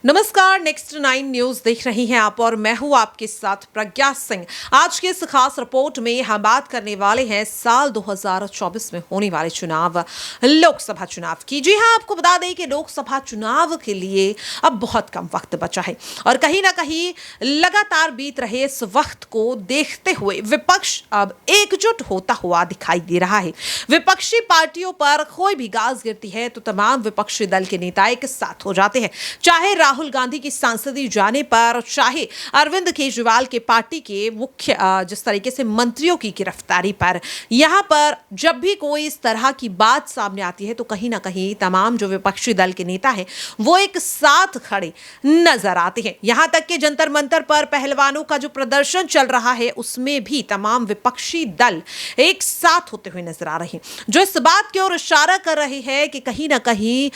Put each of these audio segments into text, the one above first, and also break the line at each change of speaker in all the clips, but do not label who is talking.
नमस्कार, next 9 news देख रही हैं आप और मैं हूं आपके साथ प्रज्ञा सिंह। आज की इस खास रिपोर्ट में हम बात करने वाले हैं साल 2024 में होने वाले चुनाव, लोकसभा चुनाव की। जी हां, आपको बता दें कि लोकसभा चुनाव के लिए अब बहुत कम वक्त बचा है और कहीं ना कहीं लगातार बीत रहे इस वक्त को देखते हुए विपक्ष अब एकजुट होता हुआ दिखाई दे रहा है। विपक्षी पार्टियों पर कोई भी गाज गिरती है तो तमाम विपक्षी दल के नेता एक साथ हो जाते हैं, चाहे राहुल गांधी की सांसदी जाने पर, चाहे अरविंद केजरीवाल के पार्टी के मुख्य जिस तरीके से मंत्रियों की गिरफ्तारी पर। यहां पर जब भी कोई इस तरह की बात सामने आती है तो कहीं ना कहीं तमाम जो विपक्षी दल के नेता हैं वो एक साथ खड़े नजर आते हैं। यहां तक कि जंतर मंतर पर पहलवानों का जो प्रदर्शन चल रहा है उसमें भी तमाम विपक्षी दल एक साथ होते हुए नजर आ रहे हैं, जो इस बात की ओर इशारा कर रहे हैं कि कहीं ना कहीं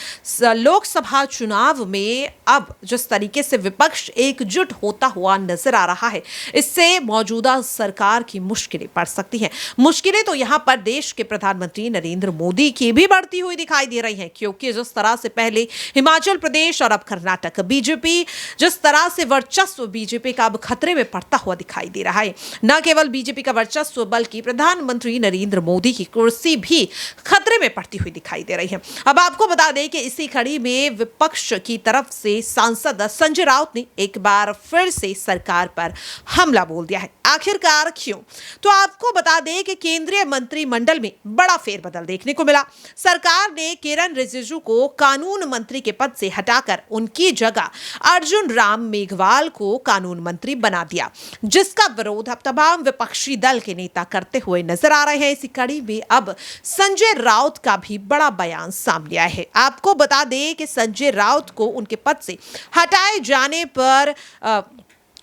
लोकसभा चुनाव में अब जिस तरीके से विपक्ष एकजुट होता हुआ नजर आ रहा है, इससे मौजूदा सरकार की मुश्किलें पड़ सकती हैं। मुश्किलें तो यहां पर देश के प्रधानमंत्री नरेंद्र मोदी की भी बढ़ती हुई दिखाई दे रही हैं, क्योंकि जिस तरह से पहले हिमाचल प्रदेश और अब कर्नाटक बीजेपी, जिस तरह से वर्चस्व बीजेपी का अब खतरे में पड़ता हुआ दिखाई दे रहा है। न केवल बीजेपी का वर्चस्व बल्कि प्रधानमंत्री नरेंद्र मोदी की कुर्सी भी खतरे में पड़ती हुई दिखाई दे रही है। अब आपको बता दें कि इसी कड़ी में विपक्ष की तरफ से सांसद संजय राउत ने एक बार फिर से सरकार पर हमला बोल दिया है। आखिरकार क्यों? तो आपको बता दें कि केंद्रीय मंत्रिमंडल में बड़ा फेरबदल देखने को मिला। सरकार ने किरण रिजिजू को कानून मंत्री के पद से हटाकर उनकी जगह अर्जुन राम मेघवाल को कानून मंत्री बना दिया, जिसका विरोध अब तमाम विपक्षी दल के नेता करते हुए नजर आ रहे हैं। इसी कड़ी में अब संजय राउत का भी बड़ा बयान सामने आया है। आपको बता दें कि संजय राउत को उनके पद से हटाए जाने पर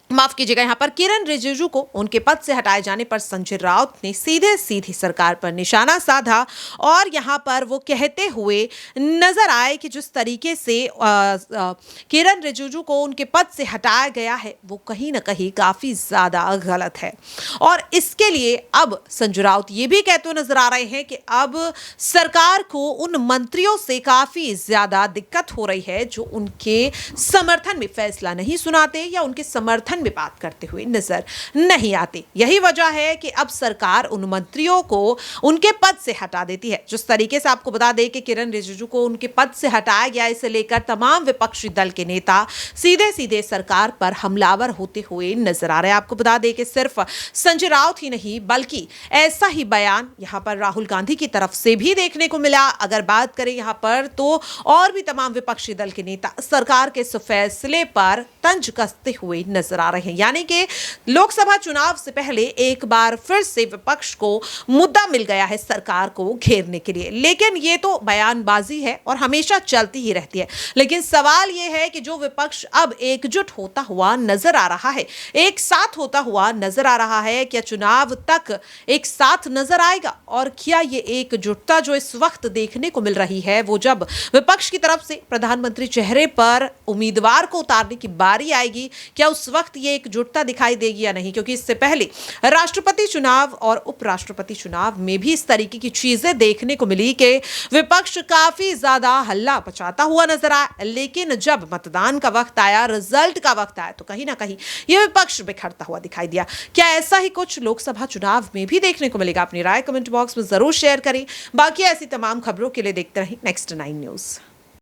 माफ कीजिएगा, यहां पर किरण रिजिजू को उनके पद से हटाए जाने पर संजय राउत ने सीधे सीधे सरकार पर निशाना साधा और यहां पर वो कहते हुए नजर आए कि जिस तरीके से किरण रिजिजू को उनके पद से हटाया गया है वो कहीं ना कहीं काफी ज्यादा गलत है। और इसके लिए अब संजय राउत ये भी कहते हुए नजर आ रहे हैं कि अब सरकार को उन मंत्रियों से काफी ज्यादा दिक्कत हो रही है जो उनके समर्थन में फैसला नहीं सुनाते या उनके समर्थन में बात करते हुए नजर नहीं आते। यही वजह है कि अब सरकार उन मंत्रियों को उनके पद से हटा देती है। जिस तरीके से आपको बता दें कि किरण रिजिजू को उनके पद से हटाया गया, इसे लेकर तमाम विपक्षी दल के नेता सीधे सीधे सरकार पर हमलावर होते हुए नजर आ रहे हैं। आपको बता दें कि सिर्फ संजय राउत ही नहीं बल्कि ऐसा ही बयान यहां पर राहुल गांधी की तरफ से भी देखने को मिला। अगर बात करें यहां पर तो और भी तमाम विपक्षी दल के नेता सरकार के इस फैसले पर तंज कसते हुए नजर आ रहे हैं। यानी कि लोकसभा चुनाव से पहले एक बार फिर से विपक्ष को मुद्दा मिल गया है सरकार को घेरने के लिए। लेकिन ये तो बयानबाजी है और हमेशा चलती ही रहती है। लेकिन सवाल ये है कि जो विपक्ष अब एकजुट होता हुआ नजर आ रहा है, एक साथ होता हुआ नजर आ रहा है, क्या चुनाव तक एक साथ नजर आएगा? और क्या ये एकजुटता जो इस वक्त देखने को मिल रही है वो जब विपक्ष की तरफ से प्रधानमंत्री चेहरे पर उम्मीदवार को उतारने की बारी आएगी, क्या उस वक्त ये एकजुटता दिखाई देगी या नहीं? क्योंकि इससे पहले राष्ट्रपति चुनाव और उपराष्ट्रपति चुनाव में भी इस तरीके की चीजें देखने को मिली कि विपक्ष काफी ज्यादा हल्ला मचाता हुआ नजर आया, लेकिन जब मतदान का वक्त आया, रिजल्ट का वक्त आया तो कहीं ना कहीं यह विपक्ष बिखरता हुआ दिखाई दिया। क्या ऐसा ही कुछ लोकसभा चुनाव में भी देखने को मिलेगा? अपनी राय कमेंट बॉक्स में जरूर शेयर करें। बाकी ऐसी तमाम खबरों के लिए देखते रहें नेक्स्ट 9 न्यूज।